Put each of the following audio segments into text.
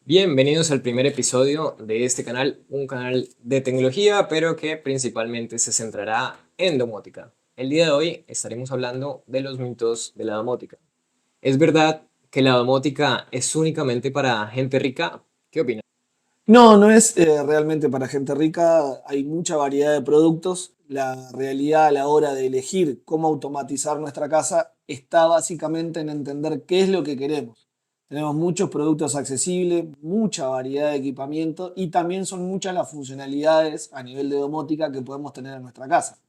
Bienvenidos al primer episodio de este canal, un canal de tecnología, pero que principalmente se centrará en domótica. El día de hoy estaremos hablando de los mitos de la domótica. ¿Es verdad que la domótica es únicamente para gente rica? ¿Qué opinas? No, no es realmente para gente rica. Hay mucha variedad de productos. La realidad a la hora de elegir cómo automatizar nuestra casa está básicamente en entender qué es lo que queremos. Tenemos muchos productos accesibles, mucha variedad de equipamiento y también son muchas las funcionalidades a nivel de domótica que podemos tener en nuestra casa.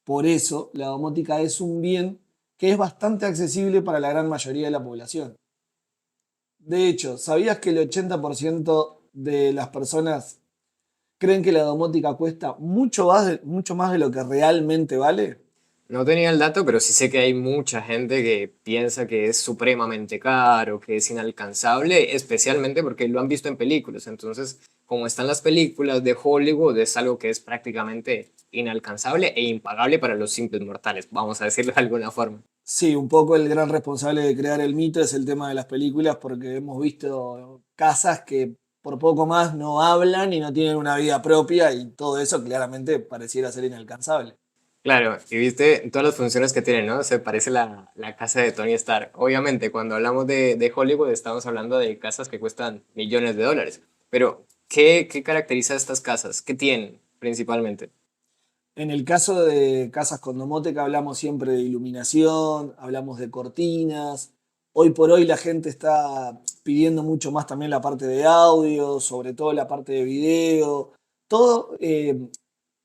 Por eso, la domótica es un bien que es bastante accesible para la gran mayoría de la población. De hecho, ¿sabías que el 80% de las personas creen que la domótica cuesta mucho más de lo que realmente vale? No tenía el dato, pero sí sé que hay mucha gente que piensa que es supremamente caro, que es inalcanzable, especialmente porque lo han visto en películas. Entonces, como están las películas de Hollywood, es algo que es prácticamente inalcanzable e impagable para los simples mortales, vamos a decirlo de alguna forma. Sí, un poco el gran responsable de crear el mito es el tema de las películas porque hemos visto casas que por poco más no hablan y no tienen una vida propia y todo eso claramente pareciera ser inalcanzable. Claro, y viste todas las funciones que tiene, ¿no? Se parece la casa de Tony Stark. Obviamente, cuando hablamos de Hollywood, estamos hablando de casas que cuestan millones de dólares. Pero, ¿qué caracteriza a estas casas? ¿Qué tienen principalmente? En el caso de casas con domótica hablamos siempre de iluminación, hablamos de cortinas. Hoy por hoy la gente está pidiendo mucho más también la parte de audio, sobre todo la parte de video. Todo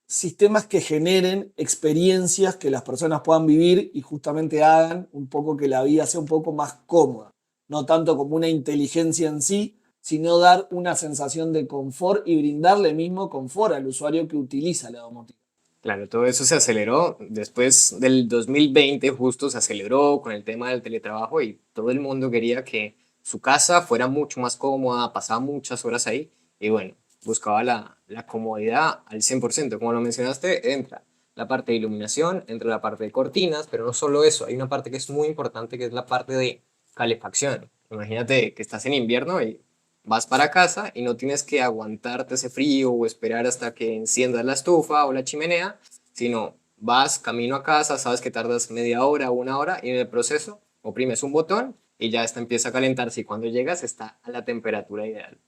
sistemas que generen experiencias que las personas puedan vivir y justamente hagan un poco que la vida sea un poco más cómoda. No tanto como una inteligencia en sí, sino dar una sensación de confort y brindarle mismo confort al usuario que utiliza la domótica. Claro, todo eso se aceleró después del 2020, justo se aceleró con el tema del teletrabajo y todo el mundo quería que su casa fuera mucho más cómoda, pasaba muchas horas ahí y bueno, buscaba la comodidad al 100%. Como lo mencionaste, entra la parte de iluminación, entra la parte de cortinas, pero no solo eso, hay una parte que es muy importante que es la parte de calefacción. Imagínate que estás en invierno y vas para casa y no tienes que aguantarte ese frío o esperar hasta que enciendas la estufa o la chimenea, sino vas camino a casa, sabes que tardas media hora o una hora y en el proceso oprimes un botón y ya esta empieza a calentarse y cuando llegas está a la temperatura ideal.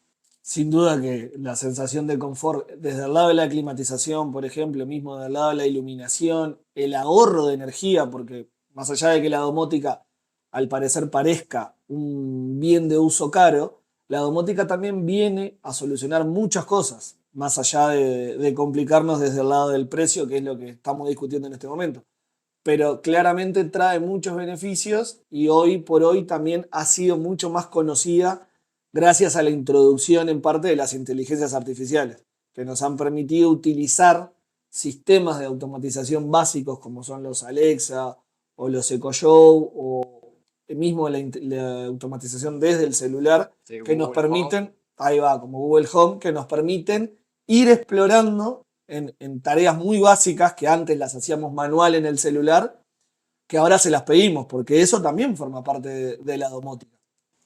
Sin duda que la sensación de confort, desde el lado de la climatización, por ejemplo, mismo del lado de la iluminación, el ahorro de energía, porque más allá de que la domótica al parecer parezca un bien de uso caro, la domótica también viene a solucionar muchas cosas, más allá de complicarnos desde el lado del precio, que es lo que estamos discutiendo en este momento. Pero claramente trae muchos beneficios y hoy por hoy también ha sido mucho más conocida gracias a la introducción en parte de las inteligencias artificiales, que nos han permitido utilizar sistemas de automatización básicos como son los Alexa o los Echo Show o mismo la automatización desde el celular Sí, que nos Google Home. permiten, ahí va, como Google Home, que nos permiten ir explorando en tareas muy básicas que antes las hacíamos manual en el celular, que ahora se las pedimos, porque eso también forma parte de la domótica.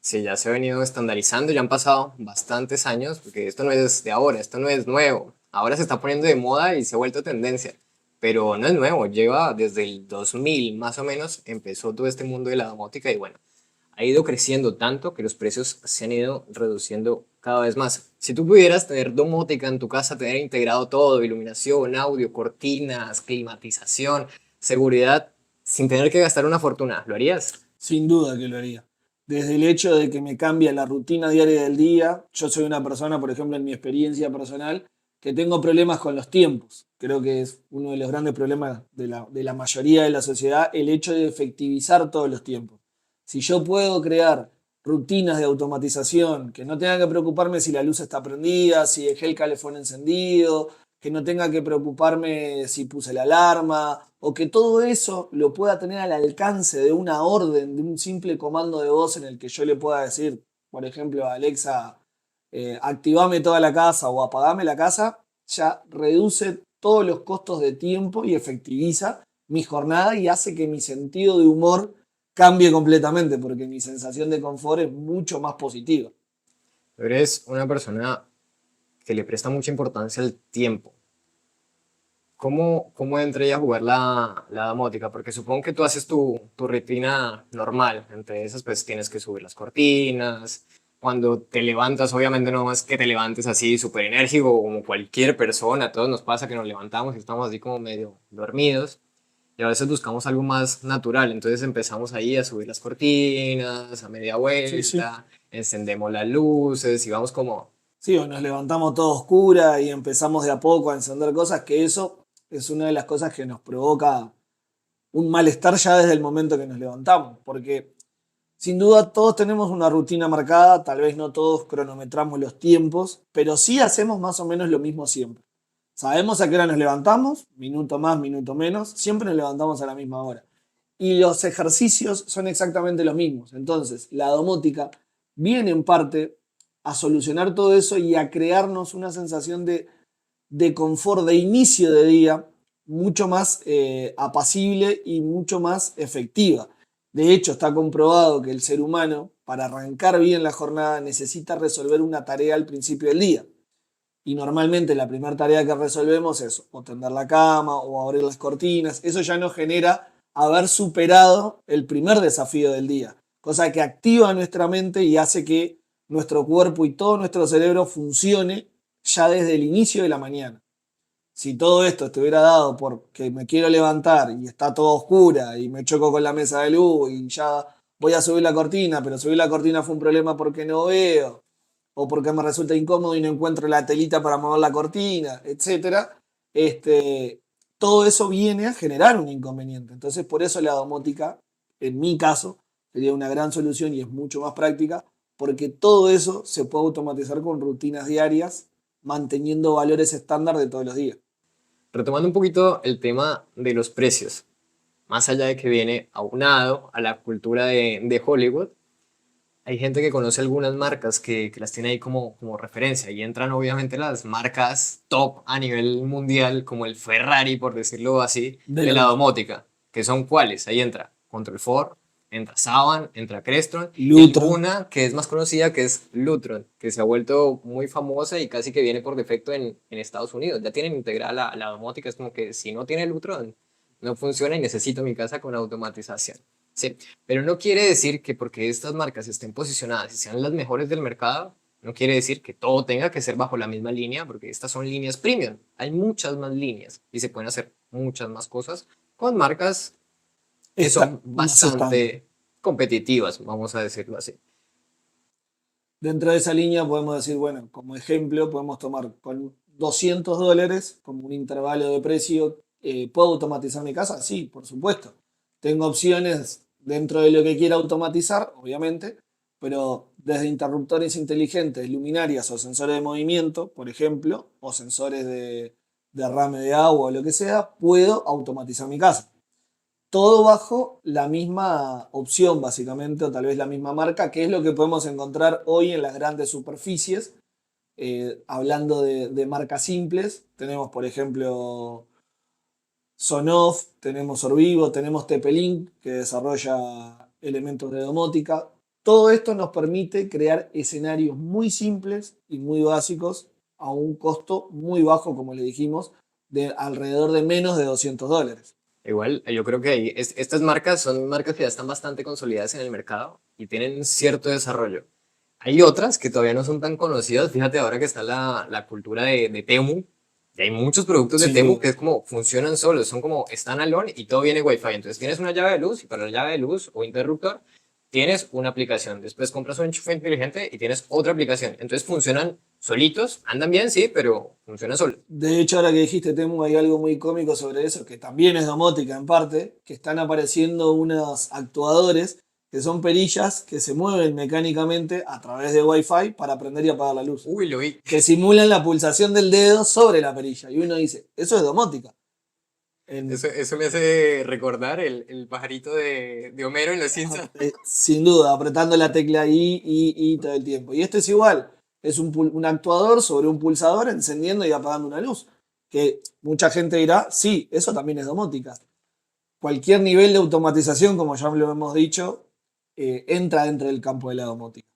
Sí, ya se ha venido estandarizando, ya han pasado bastantes años, porque esto no es de ahora, esto no es nuevo. Ahora se está poniendo de moda y se ha vuelto tendencia, pero no es nuevo, lleva desde el 2000 más o menos, empezó todo este mundo de la domótica y bueno, ha ido creciendo tanto que los precios se han ido reduciendo cada vez más. Si tú pudieras tener domótica en tu casa, tener integrado todo, iluminación, audio, cortinas, climatización, seguridad, sin tener que gastar una fortuna, ¿lo harías? Sin duda que lo haría. Desde el hecho de que me cambia la rutina diaria del día, yo soy una persona, por ejemplo, en mi experiencia personal, que tengo problemas con los tiempos. Creo que es uno de los grandes problemas de la mayoría de la sociedad, el hecho de efectivizar todos los tiempos. Si yo puedo crear rutinas de automatización, que no tenga que preocuparme si la luz está prendida, si dejé el calefón encendido, que no tenga que preocuparme si puse la alarma, o que todo eso lo pueda tener al alcance de una orden, de un simple comando de voz en el que yo le pueda decir, por ejemplo, a Alexa, activame toda la casa o apagame la casa, ya reduce todos los costos de tiempo y efectiviza mi jornada y hace que mi sentido de humor cambie completamente, porque mi sensación de confort es mucho más positiva. Tú eres una persona que le presta mucha importancia al tiempo. ¿Cómo entra ella a jugar la domótica? Porque supongo que tú haces tu rutina normal. Entre esas, pues tienes que subir las cortinas. Cuando te levantas, obviamente no es que te levantes así súper enérgico como cualquier persona. A todos nos pasa que nos levantamos y estamos así como medio dormidos. Y a veces buscamos algo más natural. Entonces empezamos ahí a subir las cortinas, a media Sí, sí. vuelta, encendemos las luces y vamos como. Sí, o nos levantamos todo oscura y empezamos de a poco a encender cosas, que eso es una de las cosas que nos provoca un malestar ya desde el momento que nos levantamos, porque sin duda todos tenemos una rutina marcada, tal vez no todos cronometramos los tiempos, pero sí hacemos más o menos lo mismo siempre. Sabemos a qué hora nos levantamos, minuto más, minuto menos, siempre nos levantamos a la misma hora. Y los ejercicios son exactamente los mismos. Entonces, la domótica viene en parte a solucionar todo eso y a crearnos una sensación de confort, de inicio de día, mucho más apacible y mucho más efectiva. De hecho, está comprobado que el ser humano, para arrancar bien la jornada, necesita resolver una tarea al principio del día. Y normalmente la primera tarea que resolvemos es o tender la cama o abrir las cortinas. Eso ya nos genera haber superado el primer desafío del día, cosa que activa nuestra mente y hace que nuestro cuerpo y todo nuestro cerebro funcione ya desde el inicio de la mañana. Si todo esto estuviera dado porque me quiero levantar y está todo oscura y me choco con la mesa de luz y ya voy a subir la cortina, pero subir la cortina fue un problema porque no veo, o porque me resulta incómodo y no encuentro la telita para mover la cortina, etcétera, todo eso viene a generar un inconveniente. Entonces, por eso la domótica, en mi caso, sería una gran solución y es mucho más práctica, porque todo eso se puede automatizar con rutinas diarias, manteniendo valores estándar de todos los días. Retomando un poquito el tema de los precios, más allá de que viene aunado a la cultura de Hollywood, hay gente que conoce algunas marcas que las tiene ahí como referencia y entran obviamente las marcas top a nivel mundial como el Ferrari, por decirlo así, Del de la auto. domótica, que son cuáles, ahí entra Control 4, entra Saban, entra Crestron y hay Lutron. una que es más conocida que es Lutron, que se ha vuelto muy famosa y casi que viene por defecto en Estados Unidos. Ya tienen integrada la domótica, es como que si no tiene Lutron no funciona y necesito mi casa con automatización. Sí, pero no quiere decir que porque estas marcas estén posicionadas y sean las mejores del mercado, no quiere decir que todo tenga que ser bajo la misma línea, porque estas son líneas premium. Hay muchas más líneas y se pueden hacer muchas más cosas con marcas que Está son más estándar. bastante competitivas, vamos a decirlo así. Dentro de esa línea podemos decir, bueno, como ejemplo, podemos tomar con $200 como un intervalo de precio. ¿Puedo automatizar mi casa? Sí, por supuesto. Tengo opciones dentro de lo que quiera automatizar, obviamente, pero desde interruptores inteligentes, luminarias o sensores de movimiento, por ejemplo, o sensores de derrame de agua o lo que sea, puedo automatizar mi casa. Todo bajo la misma opción, básicamente, o tal vez la misma marca, que es lo que podemos encontrar hoy en las grandes superficies. Hablando de marcas simples, tenemos, por ejemplo, Sonoff, tenemos Orvivo, tenemos TP-Link, que desarrolla elementos de domótica. Todo esto nos permite crear escenarios muy simples y muy básicos a un costo muy bajo, como le dijimos, de alrededor de menos de $200. Igual, yo creo que estas marcas son marcas que ya están bastante consolidadas en el mercado y tienen cierto desarrollo. Hay otras que todavía no son tan conocidas. Fíjate ahora que está la cultura de Temu. Y hay muchos productos de Sin Temu duda. que es como funcionan solos, son como standalone y todo viene Wi-Fi. Entonces tienes una llave de luz y para la llave de luz o interruptor tienes una aplicación. Después compras un enchufe inteligente y tienes otra aplicación. Entonces funcionan solitos, andan bien, sí, pero funcionan solos. De hecho, ahora que dijiste Temu, hay algo muy cómico sobre eso, que también es domótica en parte, que están apareciendo unos actuadores que son perillas que se mueven mecánicamente a través de Wi-Fi para prender y apagar la luz, Uy, lo vi. que simulan la pulsación del dedo sobre la perilla. Y uno dice, eso es domótica. En- Eso me hace recordar el pajarito de Homero en Los Simpsons. Sin duda, apretando la tecla I todo el tiempo. Y esto es igual, es un actuador sobre un pulsador encendiendo y apagando una luz. Que mucha gente dirá, sí, eso también es domótica. Cualquier nivel de automatización, como ya lo hemos dicho, entra dentro del campo de la domótica.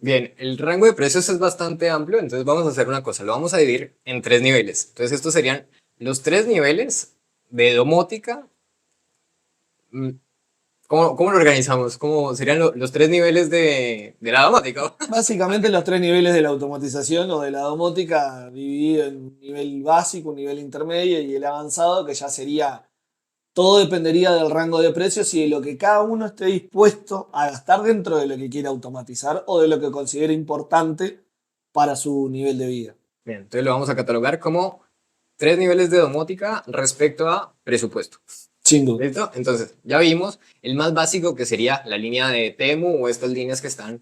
Bien, el rango de precios es bastante amplio, entonces vamos a hacer una cosa, lo vamos a dividir en tres niveles. Entonces estos serían los tres niveles de domótica. mm, ¿Cómo lo organizamos? ¿Cómo serían los tres niveles de la domótica? Básicamente los tres niveles de la automatización o de la domótica dividido en un nivel básico, un nivel intermedio y el avanzado, que ya sería, todo dependería del rango de precios y de lo que cada uno esté dispuesto a gastar dentro de lo que quiera automatizar o de lo que considere importante para su nivel de vida. Bien, entonces lo vamos a catalogar como tres niveles de domótica respecto a presupuesto. Sin duda. ¿Listo? Entonces, ya vimos el más básico que sería la línea de Temu o estas líneas que están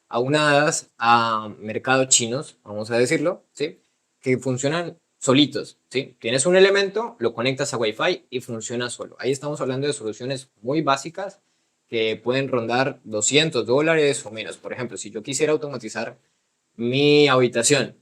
aunadas a mercados chinos, vamos a decirlo, ¿sí? Que funcionan solitos, ¿sí? Tienes un elemento, lo conectas a Wi-Fi y funciona solo. Ahí estamos hablando de soluciones muy básicas que pueden rondar $200 o menos. Por ejemplo, si yo quisiera automatizar mi habitación,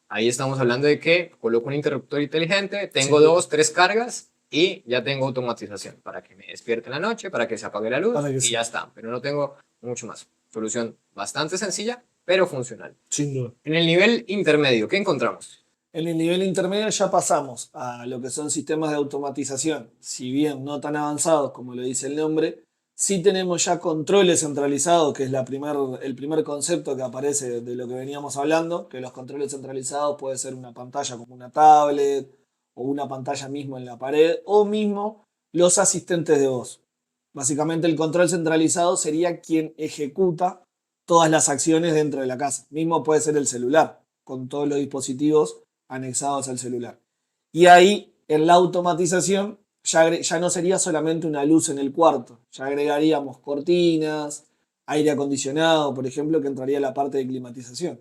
ahí estamos hablando de que coloco un interruptor inteligente, tengo Sin duda. dos, tres cargas y ya tengo automatización para que me despierte en la noche, para que se apague la luz Para que y sí. ya está. Pero no tengo mucho más. Solución bastante sencilla, pero funcional. Sin duda. En el nivel intermedio, ¿qué encontramos? En el nivel intermedio ya pasamos a lo que son sistemas de automatización. Si bien no tan avanzados como lo dice el nombre, sí tenemos ya controles centralizados, que es el primer concepto que aparece de lo que veníamos hablando, que los controles centralizados puede ser una pantalla como una tablet o una pantalla mismo en la pared o mismo los asistentes de voz. Básicamente el control centralizado sería quien ejecuta todas las acciones dentro de la casa. Mismo puede ser el celular, con todos los dispositivos anexados al celular. Y ahí, en la automatización, ya no sería solamente una luz en el cuarto, ya agregaríamos cortinas, aire acondicionado, por ejemplo, que entraría la parte de climatización.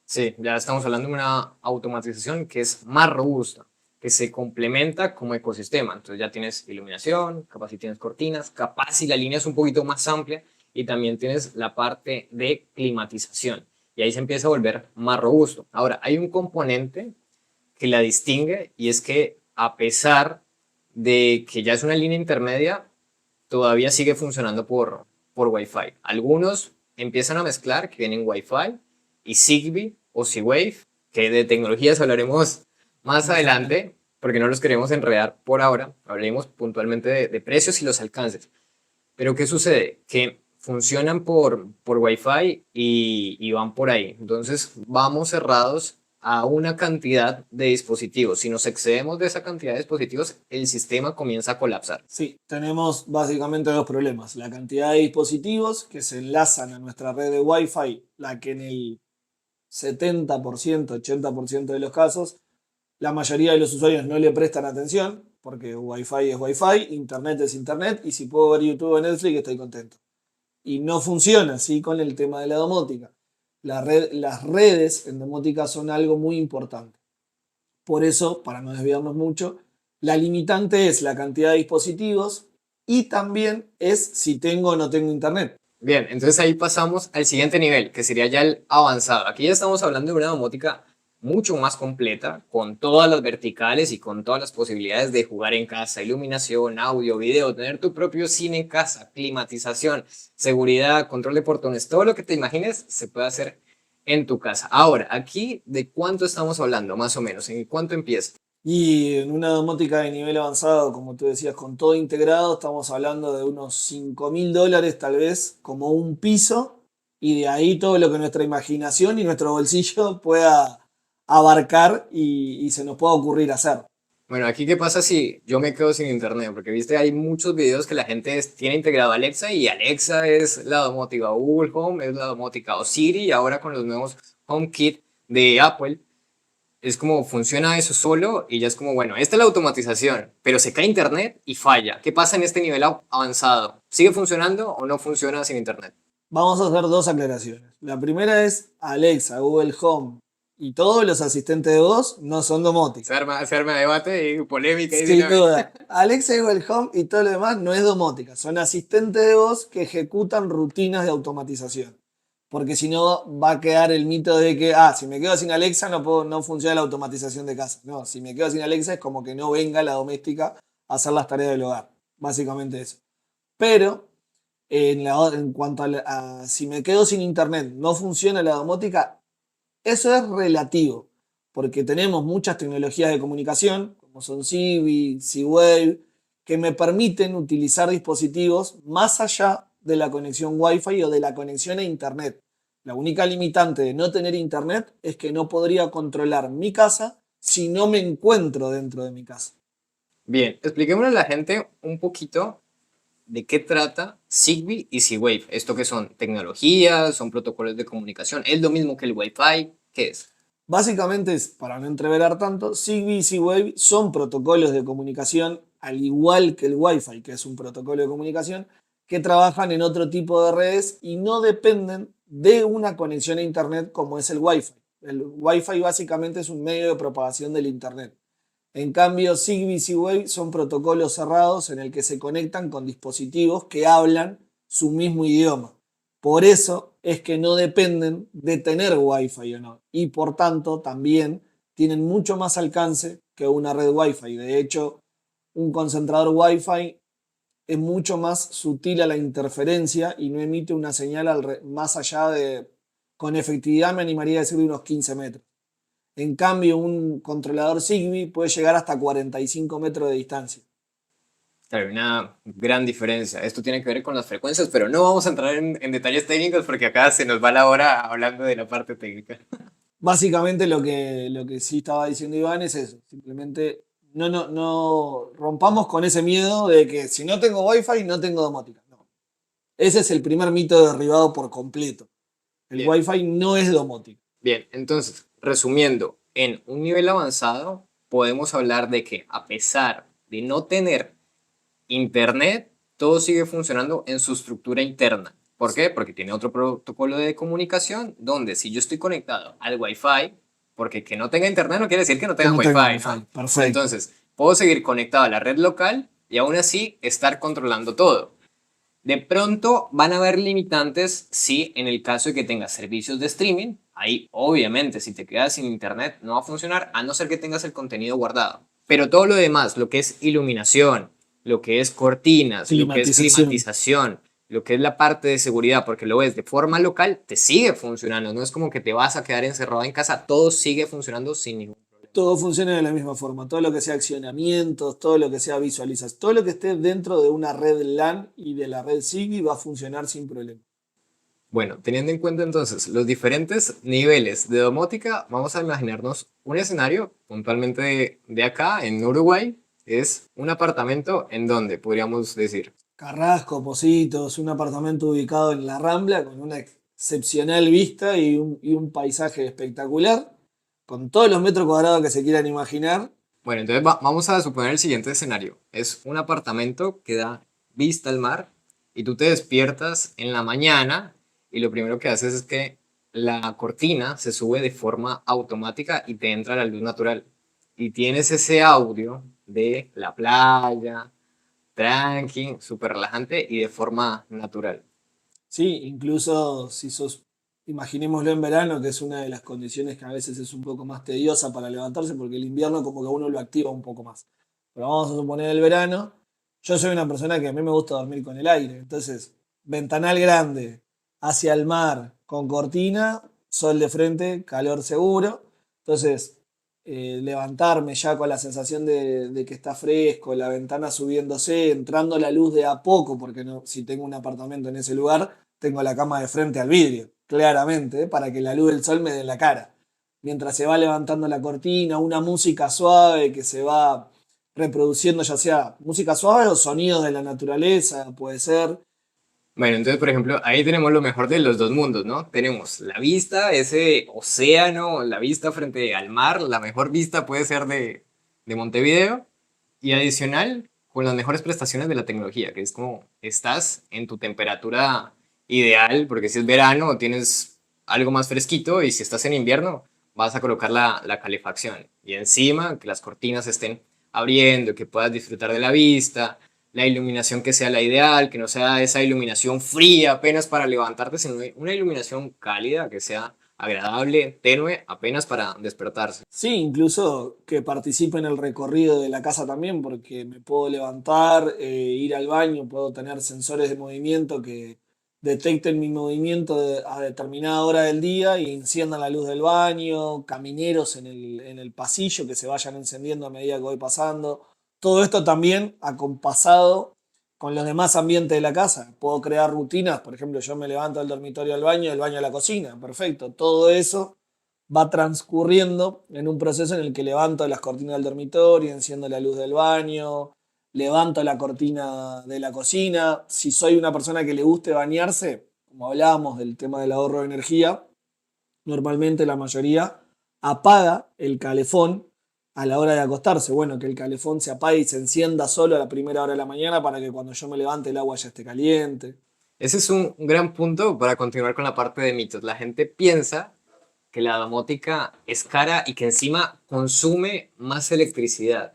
Sí, ya estamos hablando de una automatización que es más robusta, que se complementa como ecosistema. Entonces ya tienes iluminación, capaz si tienes cortinas, capaz si la línea es un poquito más amplia y también tienes la parte de climatización. Y ahí se empieza a volver más robusto. Ahora, hay un componente que la distingue y es que a pesar de que ya es una línea intermedia, todavía sigue funcionando por Wi-Fi. Algunos empiezan a mezclar que vienen Wi-Fi y Zigbee o Z-Wave, que de tecnologías hablaremos más Más adelante. adelante, porque no los queremos enredar por ahora. Hablemos puntualmente de precios y los alcances. Pero ¿qué sucede? Que funcionan por Wi-Fi y van por ahí. Entonces vamos cerrados a una cantidad de dispositivos. Si nos excedemos de esa cantidad de dispositivos, el sistema comienza a colapsar. Sí, tenemos básicamente dos problemas. La cantidad de dispositivos que se enlazan a nuestra red de Wi-Fi, la que en el 70%, 80% de los casos, la mayoría de los usuarios no le prestan atención, porque Wi-Fi es Wi-Fi, Internet es Internet, y si puedo ver YouTube o Netflix estoy contento. Y no funciona así con el tema de la domótica. Las redes en domótica son algo muy importante. Por eso, para no desviarnos mucho, la limitante es la cantidad de dispositivos y también es si tengo o no tengo internet. Bien, entonces ahí pasamos al siguiente nivel, que sería ya el avanzado. Aquí ya estamos hablando de una domótica mucho más completa, con todas las verticales y con todas las posibilidades de jugar en casa, iluminación, audio, video, tener tu propio cine en casa, climatización, seguridad, control de portones, todo lo que te imagines se puede hacer en tu casa. Ahora, aquí, ¿de cuánto estamos hablando, más o menos? ¿En cuánto empieza? Y en una domótica de nivel avanzado, como tú decías, con todo integrado, estamos hablando de unos $5.000 tal vez como un piso y de ahí todo lo que nuestra imaginación y nuestro bolsillo pueda abarcar y se nos pueda ocurrir hacer. Bueno, aquí qué pasa si yo me quedo sin internet, porque viste, hay muchos videos que la gente tiene integrado Alexa y Alexa es la domótica, o Google Home es la domótica, o Siri, y ahora con los nuevos HomeKit de Apple, es como funciona eso solo y ya es como, bueno, esta es la automatización, pero se cae internet y falla. ¿Qué pasa en este nivel avanzado? ¿Sigue funcionando o no funciona sin internet? Vamos a hacer dos aclaraciones. La primera es Alexa, Google Home y todos los asistentes de voz no son domótica. Se arma debate y polémica y Sin duda. Alexa y Google Home y todo lo demás no es domótica. Son asistentes de voz que ejecutan rutinas de automatización. Porque si no va a quedar el mito de que, si me quedo sin Alexa no funciona la automatización de casa. No, si me quedo sin Alexa es como que no venga la doméstica a hacer las tareas del hogar. Básicamente eso. Pero En cuanto a si me quedo sin internet, no funciona la domótica, eso es relativo, porque tenemos muchas tecnologías de comunicación, como son Zigbee, Z-Wave, que me permiten utilizar dispositivos más allá de la conexión Wi-Fi o de la conexión a internet. La única limitante de no tener internet es que no podría controlar mi casa si no me encuentro dentro de mi casa. Bien, expliquémosle a la gente un poquito de qué trata Zigbee y Z-Wave. ¿Esto qué son? ¿Tecnologías? ¿Son protocolos de comunicación? ¿Es lo mismo que el Wi-Fi? ¿Qué es? Básicamente, para no entreverar tanto, Zigbee y Z-Wave son protocolos de comunicación, al igual que el Wi-Fi, que es un protocolo de comunicación, que trabajan en otro tipo de redes y no dependen de una conexión a Internet como es el Wi-Fi. El Wi-Fi básicamente es un medio de propagación del Internet. En cambio, Zigbee y Z-Wave son protocolos cerrados en el que se conectan con dispositivos que hablan su mismo idioma. Por eso es que no dependen de tener Wi-Fi o no. Y por tanto, también tienen mucho más alcance que una red Wi-Fi. De hecho, un concentrador Wi-Fi es mucho más sutil a la interferencia y no emite una señal más allá de, con efectividad me animaría a decir de unos 15 metros. En cambio, un controlador Zigbee puede llegar hasta 45 metros de distancia. Claro, hay una gran diferencia. Esto tiene que ver con las frecuencias, pero no vamos a entrar en detalles técnicos porque acá se nos va la hora hablando de la parte técnica. Básicamente lo que sí estaba diciendo Iván es eso. Simplemente no rompamos con ese miedo de que si no tengo Wi-Fi no tengo domótica. No. Ese es el primer mito derribado por completo. El Bien, Wi-Fi no es domótica. bien. Entonces, resumiendo, en un nivel avanzado podemos hablar de que a pesar de no tener Internet, todo sigue funcionando en su estructura interna. ¿Por qué? Porque tiene otro protocolo de comunicación donde si yo estoy conectado al Wi-Fi, porque que no tenga Internet no quiere decir que no Que tenga no tenga Wi-Fi, Wi-Fi. ¿no? Perfecto. Entonces, puedo seguir conectado a la red local y aún así estar controlando todo. De pronto van a haber limitantes si en el caso de que tengas servicios de streaming, ahí obviamente si te quedas sin internet no va a funcionar a no ser que tengas el contenido guardado. Pero todo lo demás, lo que es iluminación, lo que es cortinas, lo que es Climatización. climatización, lo que es la parte de seguridad, porque lo ves de forma local, te sigue funcionando. No es como que te vas a quedar encerrado en casa, todo sigue funcionando sin ningún problema. Todo funciona de la misma forma. Todo lo que sea accionamientos, todo lo que sea visualización, todo lo que esté dentro de una red LAN y de la red Zigbee va a funcionar sin problema. Bueno, teniendo en cuenta entonces los diferentes niveles de domótica, vamos a imaginarnos un escenario puntualmente de acá, en Uruguay, es un apartamento en donde podríamos decir, Carrasco, Positos, un apartamento ubicado en la Rambla con una excepcional vista y un paisaje espectacular, con todos los metros cuadrados que se quieran imaginar. bueno, entonces vamos a suponer el siguiente escenario, es un apartamento que da vista al mar y tú te despiertas en la mañana y lo primero que haces es que la cortina se sube de forma automática y te entra la luz natural y tienes ese audio de la playa tranqui, súper relajante y de forma natural. Sí, incluso si sos, imaginémoslo en verano, que es una de las condiciones que a veces es un poco más tediosa para levantarse, porque el invierno como que uno lo activa un poco más. Pero vamos a suponer el verano, yo soy una persona que a mí me gusta dormir con el aire, entonces, ventanal grande, hacia el mar, con cortina, sol de frente, calor seguro. Entonces, levantarme ya con la sensación de que está fresco, la ventana subiéndose, entrando la luz de a poco, porque no, si tengo un apartamento en ese lugar, tengo la cama de frente al vidrio, claramente, para que la luz del sol me dé en la cara. Mientras se va levantando la cortina, una música suave que se va reproduciendo, ya sea música suave o sonidos de la naturaleza, puede ser. Bueno, entonces, por ejemplo, ahí tenemos lo mejor de los dos mundos, ¿no? Tenemos la vista, ese océano, la vista frente al mar, la mejor vista puede ser de Montevideo, y adicional, con las mejores prestaciones de la tecnología, que es como estás en tu temperatura ideal, porque si es verano tienes algo más fresquito, y si estás en invierno vas a colocar la calefacción, y encima que las cortinas estén abriendo, que puedas disfrutar de la vista, la iluminación que sea la ideal, que no sea esa iluminación fría apenas para levantarte, sino una iluminación cálida, que sea agradable, tenue, apenas para despertarse. Sí, incluso que participe en el recorrido de la casa también, porque me puedo levantar, ir al baño, puedo tener sensores de movimiento que detecten mi movimiento a determinada hora del día y enciendan la luz del baño, camineros en el pasillo que se vayan encendiendo a medida que voy pasando. Todo esto también acompasado con los demás ambientes de la casa. Puedo crear rutinas, por ejemplo, yo me levanto del dormitorio al baño a la cocina, perfecto. Todo eso va transcurriendo en un proceso en el que levanto las cortinas del dormitorio, enciendo la luz del baño, levanto la cortina de la cocina. Si soy una persona que le guste bañarse, como hablábamos del tema del ahorro de energía, normalmente la mayoría apaga el calefón a la hora de acostarse. Bueno, que el calefón se apague y se encienda solo a la primera hora de la mañana para que cuando yo me levante el agua ya esté caliente. Ese es un gran punto para continuar con la parte de mitos. La gente piensa que la domótica es cara y que encima consume más electricidad.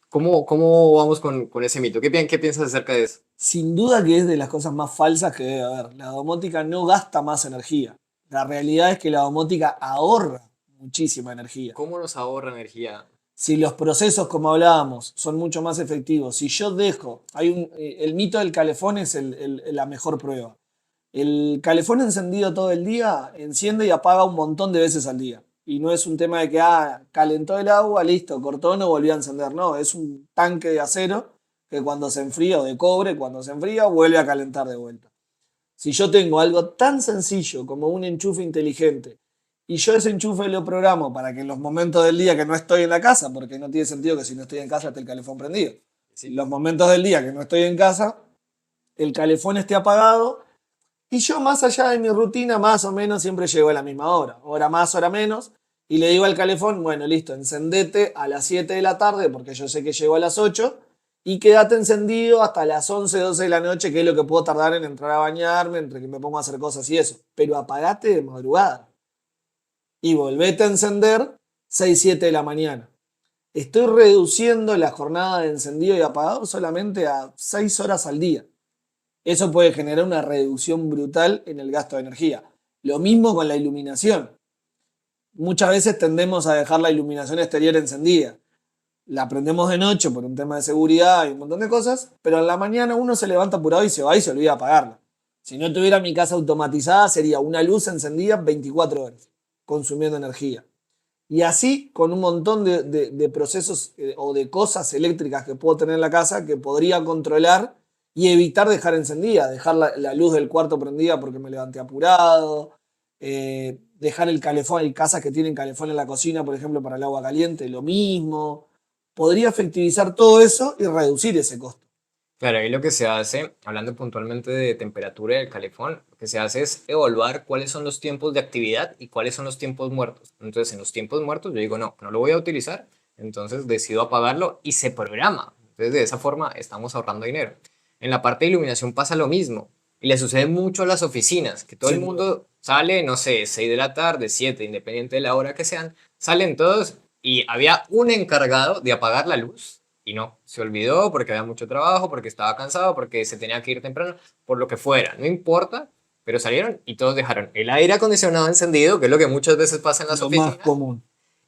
¿Cómo vamos con ese mito? ¿Qué piensas acerca de eso? Sin duda que es de las cosas más falsas que debe haber. La domótica no gasta más energía. La realidad es que la domótica ahorra muchísima energía. ¿Cómo nos ahorra energía? Si los procesos, como hablábamos, son mucho más efectivos, si yo dejo, el mito del calefón es la mejor prueba. El calefón encendido todo el día enciende y apaga un montón de veces al día. Y no es un tema de que, calentó el agua, listo, cortó, no volvió a encender. No, es un tanque de acero que cuando se enfría, o de cobre, cuando se enfría, vuelve a calentar de vuelta. Si yo tengo algo tan sencillo como un enchufe inteligente y yo ese enchufe lo programo para que en los momentos del día que no estoy en la casa, porque no tiene sentido que si no estoy en casa esté el calefón prendido, Sí. los momentos del día que no estoy en casa, el calefón esté apagado y yo más allá de mi rutina más o menos siempre llego a la misma hora más, hora menos, y le digo al calefón, bueno, listo, encendete a las 7 de la tarde porque yo sé que llego a las 8 y quédate encendido hasta las 11 12 de la noche, que es lo que puedo tardar en entrar a bañarme, entre que me pongo a hacer cosas y eso. Pero apagate de madrugada y volvete a encender 6 7 de la mañana. Estoy reduciendo la jornada de encendido y apagado solamente a 6 horas al día. Eso puede generar una reducción brutal en el gasto de energía. Lo mismo con la iluminación. Muchas veces tendemos a dejar la iluminación exterior encendida. La prendemos de noche por un tema de seguridad y un montón de cosas, pero en la mañana uno se levanta apurado y se va y se olvida apagarla. Si no tuviera mi casa automatizada, sería una luz encendida 24 horas, consumiendo energía. Y así con un montón de procesos o de cosas eléctricas que puedo tener en la casa que podría controlar y evitar dejar encendida, dejar la luz del cuarto prendida porque me levanté apurado, dejar el calefón, hay casas que tienen calefón en la cocina, por ejemplo, para el agua caliente, lo mismo. Podría efectivizar todo eso y reducir ese costo. Claro, ahí lo que se hace, hablando puntualmente de temperatura del calefón, lo que se hace es evaluar cuáles son los tiempos de actividad y cuáles son los tiempos muertos. Entonces, en los tiempos muertos yo digo, no lo voy a utilizar, entonces decido apagarlo y se programa. Entonces, de esa forma estamos ahorrando dinero. En la parte de iluminación pasa lo mismo y le sucede mucho a las oficinas, que todo el Sin duda. mundo sale, no sé, 6 de la tarde, 7, independiente de la hora que sean, salen todos y había un encargado de apagar la luz y no, se olvidó porque había mucho trabajo, porque estaba cansado, porque se tenía que ir temprano, por lo que fuera, no importa, pero salieron y todos dejaron el aire acondicionado encendido, que es lo que muchas veces pasa en las Lo más oficinas, común.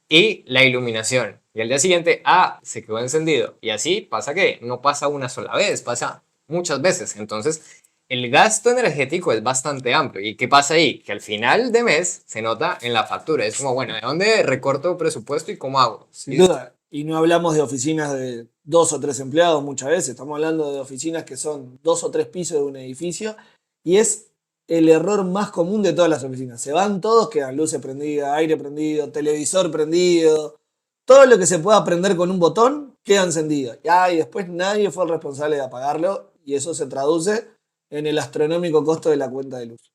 y la iluminación. Y al día siguiente, se quedó encendido. Y así pasa que no pasa una sola vez, pasa muchas veces. Entonces, el gasto energético es bastante amplio. ¿Y qué pasa ahí? Que al final de mes se nota en la factura. Es como, bueno, ¿de dónde recorto presupuesto y cómo hago? Sin duda. Y no hablamos de oficinas de 2 o 3 empleados muchas veces. Estamos hablando de oficinas que son 2 o 3 pisos de un edificio. Y es el error más común de todas las oficinas. Se van todos, quedan luces prendidas, aire prendido, televisor prendido. Todo lo que se pueda prender con un botón queda encendido. Y después nadie fue el responsable de apagarlo. Y eso se traduce en el astronómico costo de la cuenta de luz.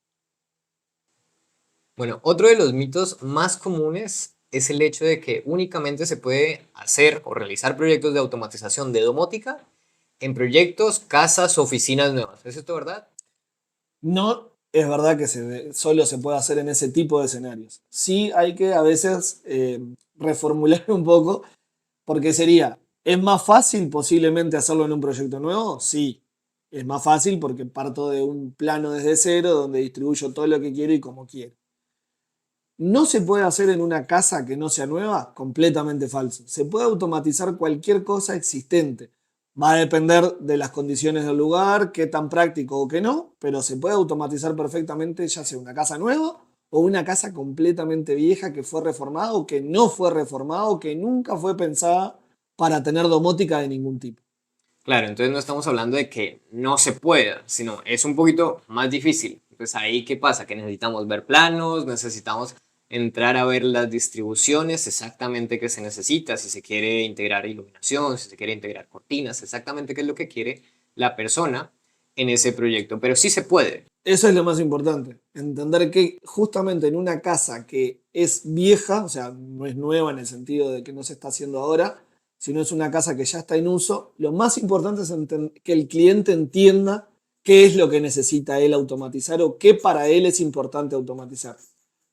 Bueno, otro de los mitos más comunes es el hecho de que únicamente se puede hacer o realizar proyectos de automatización de domótica en proyectos, casas, oficinas nuevas. ¿Es esto verdad? No es verdad que solo se puede hacer en ese tipo de escenarios. Sí hay que a veces reformular un poco, porque sería, ¿es más fácil posiblemente hacerlo en un proyecto nuevo? Sí, es más fácil porque parto de un plano desde cero donde distribuyo todo lo que quiero y como quiero. ¿No se puede hacer en una casa que no sea nueva? Completamente falso. Se puede automatizar cualquier cosa existente. Va a depender de las condiciones del lugar, qué tan práctico o qué no, pero se puede automatizar perfectamente ya sea una casa nueva o una casa completamente vieja que fue reformada o que no fue reformada o que nunca fue pensada para tener domótica de ningún tipo. Claro, entonces no estamos hablando de que no se pueda, sino es un poquito más difícil. Entonces ahí, ¿qué pasa? Que necesitamos ver planos, necesitamos entrar a ver las distribuciones exactamente qué se necesita, si se quiere integrar iluminación, si se quiere integrar cortinas, exactamente qué es lo que quiere la persona en ese proyecto. Pero sí se puede. Eso es lo más importante, entender que justamente en una casa que es vieja, o sea, no es nueva en el sentido de que no se está haciendo ahora, sino es una casa que ya está en uso, lo más importante es que el cliente entienda qué es lo que necesita él automatizar o qué para él es importante automatizar.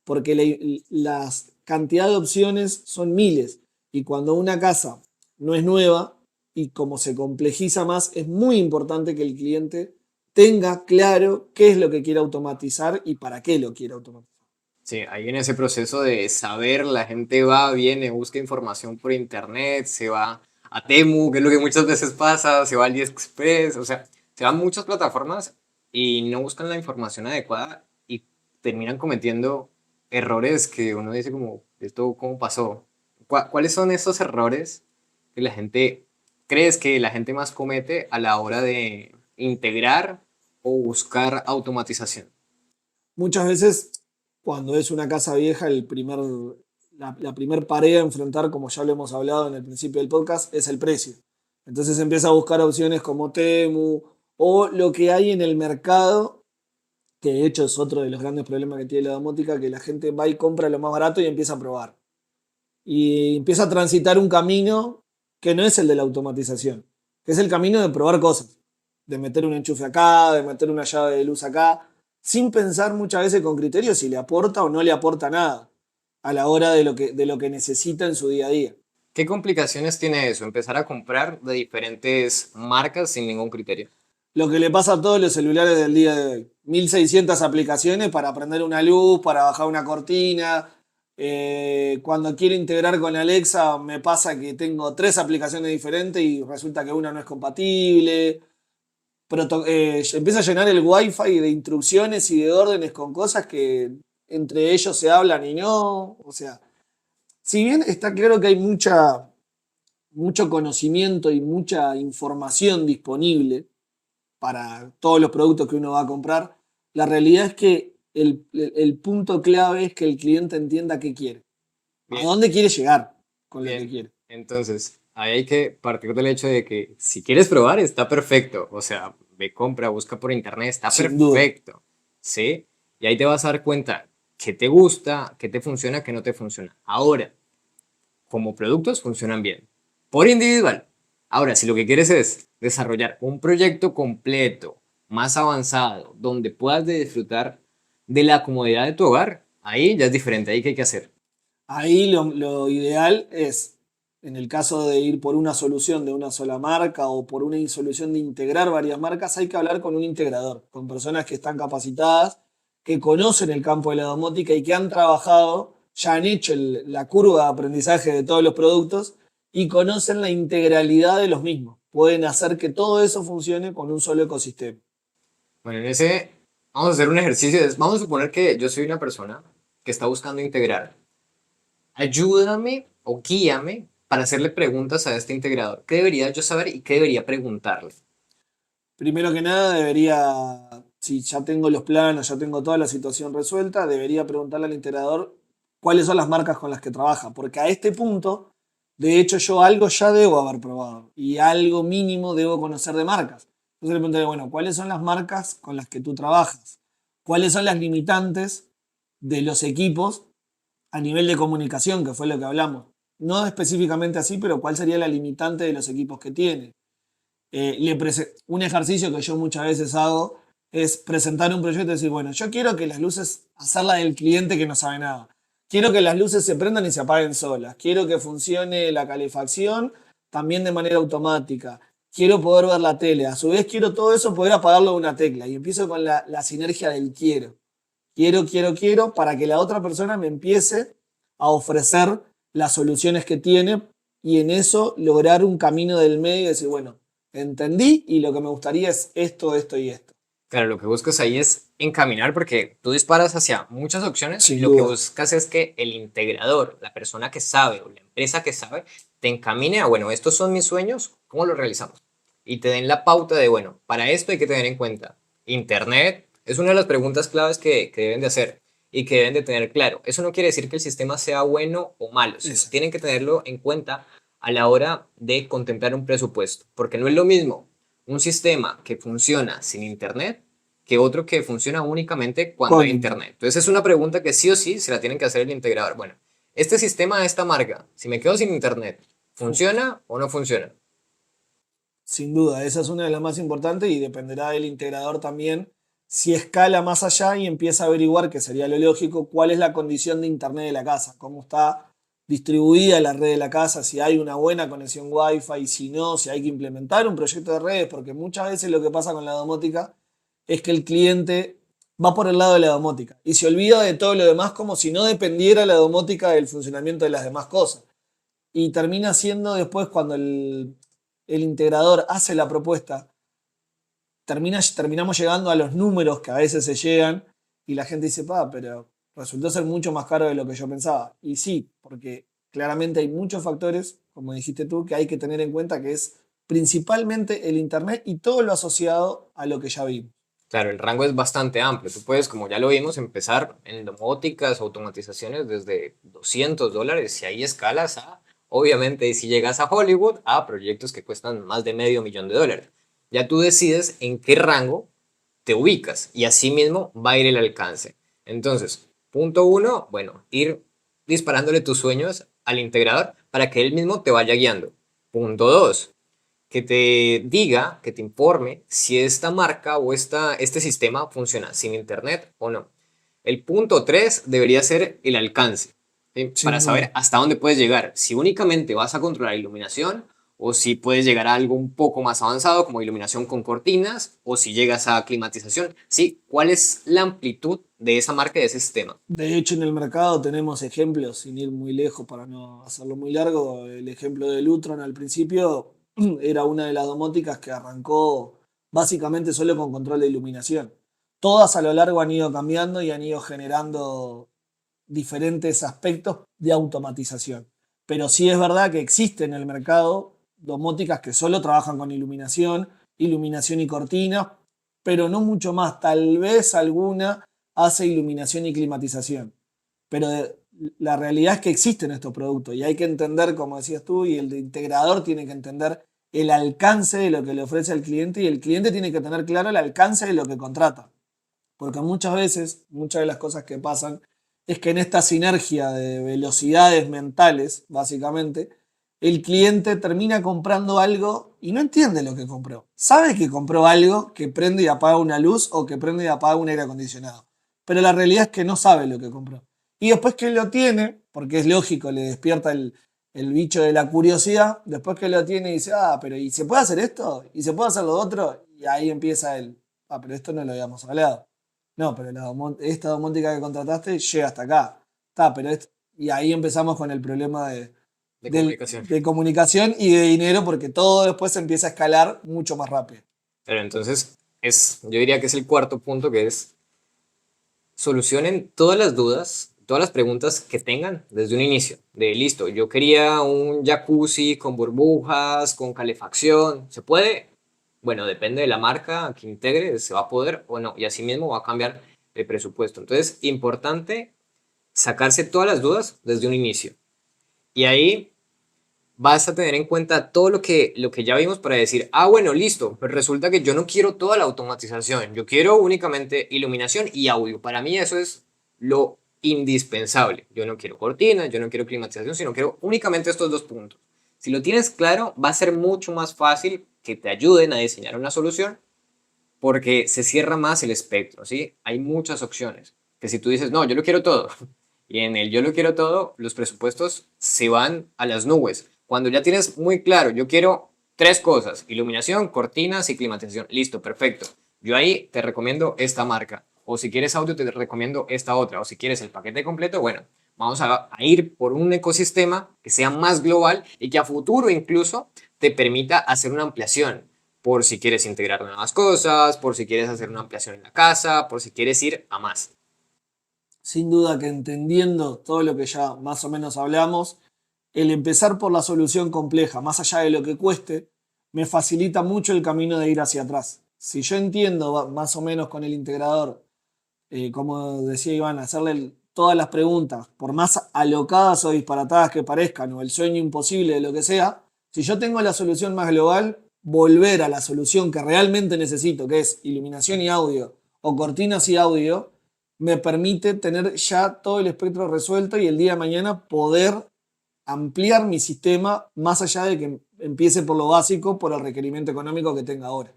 Porque las cantidad de opciones son miles y cuando una casa no es nueva y como se complejiza más, es muy importante que el cliente tenga claro qué es lo que quiere automatizar y para qué lo quiere automatizar. Sí, ahí en ese proceso de saber, la gente va, viene, busca información por internet, se va a Temu, que es lo que muchas veces pasa, se va al AliExpress, o sea, se van a muchas plataformas y no buscan la información adecuada y terminan cometiendo errores que uno dice como, ¿esto cómo pasó? ¿Cuáles son esos errores que la gente, crees que la gente más comete a la hora de integrar o buscar automatización? Muchas veces, cuando es una casa vieja, la primer pared a enfrentar, como ya lo hemos hablado en el principio del podcast, es el precio. Entonces empieza a buscar opciones como Temu o lo que hay en el mercado, que de hecho es otro de los grandes problemas que tiene la domótica, que la gente va y compra lo más barato y empieza a probar. Y empieza a transitar un camino que no es el de la automatización, que es el camino de probar cosas, de meter un enchufe acá, de meter una llave de luz acá, sin pensar muchas veces con criterio si le aporta o no le aporta nada a la hora de lo que necesita en su día a día. ¿Qué complicaciones tiene eso? Empezar a comprar de diferentes marcas sin ningún criterio. Lo que le pasa a todos los celulares del día de hoy. 1600 aplicaciones para prender una luz, para bajar una cortina. Cuando quiero integrar con Alexa me pasa que tengo tres aplicaciones diferentes y resulta que una no es compatible. Empieza a llenar el wifi de instrucciones y de órdenes con cosas que entre ellos se hablan y no. O sea, si bien está claro que hay mucho conocimiento y mucha información disponible para todos los productos que uno va a comprar, la realidad es que el punto clave es que el cliente entienda qué quiere, a Bien, dónde quiere llegar con lo que bien. quiere. Entonces, ahí hay que partir del hecho de que si quieres probar, está perfecto. O sea, ve, compra, busca por internet, está Sin duda. perfecto. ¿Sí? Y ahí te vas a dar cuenta qué te gusta, qué te funciona, qué no te funciona. Ahora, como productos funcionan bien. Por individual. Ahora, si lo que quieres es desarrollar un proyecto completo, más avanzado, donde puedas disfrutar de la comodidad de tu hogar, ahí ya es diferente. Ahí qué hay que hacer. Ahí lo ideal es, en el caso de ir por una solución de una sola marca o por una solución de integrar varias marcas, hay que hablar con un integrador, con personas que están capacitadas, que conocen el campo de la domótica y que han trabajado, ya han hecho la curva de aprendizaje de todos los productos y conocen la integralidad de los mismos. Pueden hacer que todo eso funcione con un solo ecosistema. Bueno, en ese vamos a hacer un ejercicio. Vamos a suponer que yo soy una persona que está buscando integrar. Ayúdame o guíame para hacerle preguntas a este integrador. ¿Qué debería yo saber y qué debería preguntarle? Primero que nada, si ya tengo los planos, ya tengo toda la situación resuelta, debería preguntarle al integrador cuáles son las marcas con las que trabaja. Porque a este punto, de hecho, yo algo ya debo haber probado y algo mínimo debo conocer de marcas. Entonces le preguntaré, bueno, ¿cuáles son las marcas con las que tú trabajas? ¿Cuáles son las limitantes de los equipos a nivel de comunicación, que fue lo que hablamos? No específicamente así, pero ¿cuál sería la limitante de los equipos que tiene? Un ejercicio que yo muchas veces hago es presentar un proyecto y decir, bueno, yo quiero que las luces, hacerla del cliente que no sabe nada. Quiero que las luces se prendan y se apaguen solas. Quiero que funcione la calefacción también de manera automática. Quiero poder ver la tele. A su vez quiero todo eso poder apagarlo de una tecla. Y empiezo con la sinergia del quiero. quiero, para que la otra persona me empiece a ofrecer las soluciones que tiene y en eso lograr un camino del medio y decir, bueno, entendí y lo que me gustaría es esto, esto y esto. Claro, lo que buscas ahí es encaminar porque tú disparas hacia muchas opciones y Sin lo que duda. buscas es que el integrador, la persona que sabe o la empresa que sabe, te encamine a, bueno, estos son mis sueños, ¿cómo los realizamos? Y te den la pauta de, bueno, para esto hay que tener en cuenta Internet, es una de las preguntas claves que deben de hacer y que deben de tener claro. Eso no quiere decir que el sistema sea bueno o malo, sino Eso. tienen que tenerlo en cuenta a la hora de contemplar un presupuesto, porque no es lo mismo un sistema que funciona sin Internet que otro que funciona únicamente cuando Con hay Internet. Entonces es una pregunta que sí o sí se la tienen que hacer el integrador. Bueno, este sistema de esta marca, si me quedo sin Internet, ¿funciona o no funciona? Sin duda, esa es una de las más importantes y dependerá del integrador también si escala más allá y empieza a averiguar, que sería lo lógico, cuál es la condición de Internet de la casa, cómo está distribuida la red de la casa, si hay una buena conexión Wi-Fi, si no, si hay que implementar un proyecto de redes, porque muchas veces lo que pasa con la domótica es que el cliente va por el lado de la domótica y se olvida de todo lo demás como si no dependiera la domótica del funcionamiento de las demás cosas. Y termina siendo después cuando el integrador hace la propuesta, terminamos llegando a los números que a veces se llegan y la gente dice, pero resultó ser mucho más caro de lo que yo pensaba. Y sí, porque claramente hay muchos factores, como dijiste tú, que hay que tener en cuenta, que es principalmente el Internet y todo lo asociado a lo que ya vimos. Claro, el rango es bastante amplio. Tú puedes, como ya lo vimos, empezar en domóticas, automatizaciones desde $200 y ahí escalas a, obviamente, si llegas a Hollywood, a proyectos que cuestan más de $500,000. Ya tú decides en qué rango te ubicas y así mismo va a ir el alcance. Entonces, punto uno, bueno, ir disparándole tus sueños al integrador para que él mismo te vaya guiando. Punto dos, que te diga, que te informe si esta marca o este sistema funciona sin internet o no. El punto 3 debería ser el alcance, ¿sí? Para Sin saber duda. hasta dónde puedes llegar. Si únicamente vas a controlar iluminación o si puedes llegar a algo un poco más avanzado como iluminación con cortinas o si llegas a climatización. Sí, ¿cuál es la amplitud de esa marca y de ese sistema? De hecho, en el mercado tenemos ejemplos, sin ir muy lejos para no hacerlo muy largo. El ejemplo de Lutron al principio era una de las domóticas que arrancó básicamente solo con control de iluminación. Todas a lo largo han ido cambiando y han ido generando diferentes aspectos de automatización. Pero sí es verdad que existe en el mercado domóticas que solo trabajan con iluminación, iluminación y cortinas, pero no mucho más. Tal vez alguna hace iluminación y climatización. Pero la realidad es que existen estos productos y hay que entender, como decías tú, y el integrador tiene que entender el alcance de lo que le ofrece al cliente y el cliente tiene que tener claro el alcance de lo que contrata. Porque muchas veces, muchas de las cosas que pasan es que en esta sinergia de velocidades mentales, básicamente, el cliente termina comprando algo y no entiende lo que compró. Sabe que compró algo que prende y apaga una luz o que prende y apaga un aire acondicionado. Pero la realidad es que no sabe lo que compró. Y después que lo tiene, porque es lógico, le despierta el bicho de la curiosidad, después que lo tiene dice, pero ¿y se puede hacer esto? ¿Y se puede hacer lo otro? Y ahí empieza pero esto no lo habíamos hablado. No, pero esta domótica que contrataste llega hasta acá. Y ahí empezamos con el problema De comunicación. de comunicación y de dinero, porque todo después se empieza a escalar mucho más rápido. Pero entonces, yo diría que es el cuarto punto, que es solucionen todas las dudas, todas las preguntas que tengan desde un inicio. De listo, yo quería un jacuzzi con burbujas, con calefacción. ¿Se puede? Bueno, depende de la marca que integre, se va a poder o no. Y así mismo va a cambiar el presupuesto. Entonces, importante sacarse todas las dudas desde un inicio. Y ahí vas a tener en cuenta todo lo que ya vimos para decir, bueno, listo, pero resulta que yo no quiero toda la automatización, yo quiero únicamente iluminación y audio. Para mí eso es lo indispensable. Yo no quiero cortinas, yo no quiero climatización, sino quiero únicamente estos dos puntos. Si lo tienes claro, va a ser mucho más fácil que te ayuden a diseñar una solución porque se cierra más el espectro, ¿sí? Hay muchas opciones. Que si tú dices, no, yo lo quiero todo, y en el yo lo quiero todo, los presupuestos se van a las nubes. Cuando ya tienes muy claro, yo quiero tres cosas, iluminación, cortinas y climatización. Listo, perfecto. Yo ahí te recomiendo esta marca. O si quieres audio, te recomiendo esta otra. O si quieres el paquete completo, bueno, vamos a ir por un ecosistema que sea más global y que a futuro incluso te permita hacer una ampliación. Por si quieres integrar nuevas cosas, por si quieres hacer una ampliación en la casa, por si quieres ir a más. Sin duda que entendiendo todo lo que ya más o menos hablamos, el empezar por la solución compleja, más allá de lo que cueste, me facilita mucho el camino de ir hacia atrás. Si yo entiendo más o menos con el integrador, como decía Iván, hacerle todas las preguntas, por más alocadas o disparatadas que parezcan, o el sueño imposible de lo que sea, si yo tengo la solución más global, volver a la solución que realmente necesito, que es iluminación y audio, o cortinas y audio, me permite tener ya todo el espectro resuelto y el día de mañana poder ampliar mi sistema más allá de que empiece por lo básico, por el requerimiento económico que tenga ahora.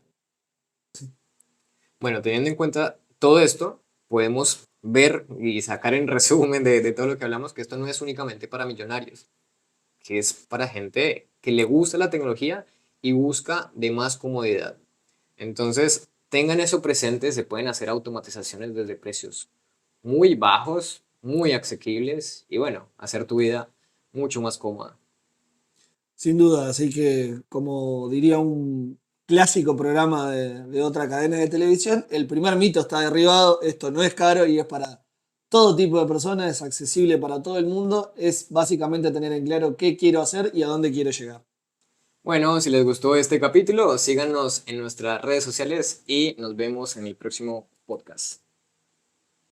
Bueno, teniendo en cuenta todo esto, podemos ver y sacar en resumen de todo lo que hablamos que esto no es únicamente para millonarios, que es para gente que le gusta la tecnología y busca de más comodidad. Entonces, tengan eso presente, se pueden hacer automatizaciones desde precios muy bajos, muy asequibles y bueno, hacer tu vida mucho más cómoda. Sin duda, así que como diría un clásico programa de otra cadena de televisión, el primer mito está derribado, esto no es caro y es para todo tipo de personas, es accesible para todo el mundo, es básicamente tener en claro qué quiero hacer y a dónde quiero llegar. Bueno, si les gustó este capítulo, síganos en nuestras redes sociales y nos vemos en el próximo podcast.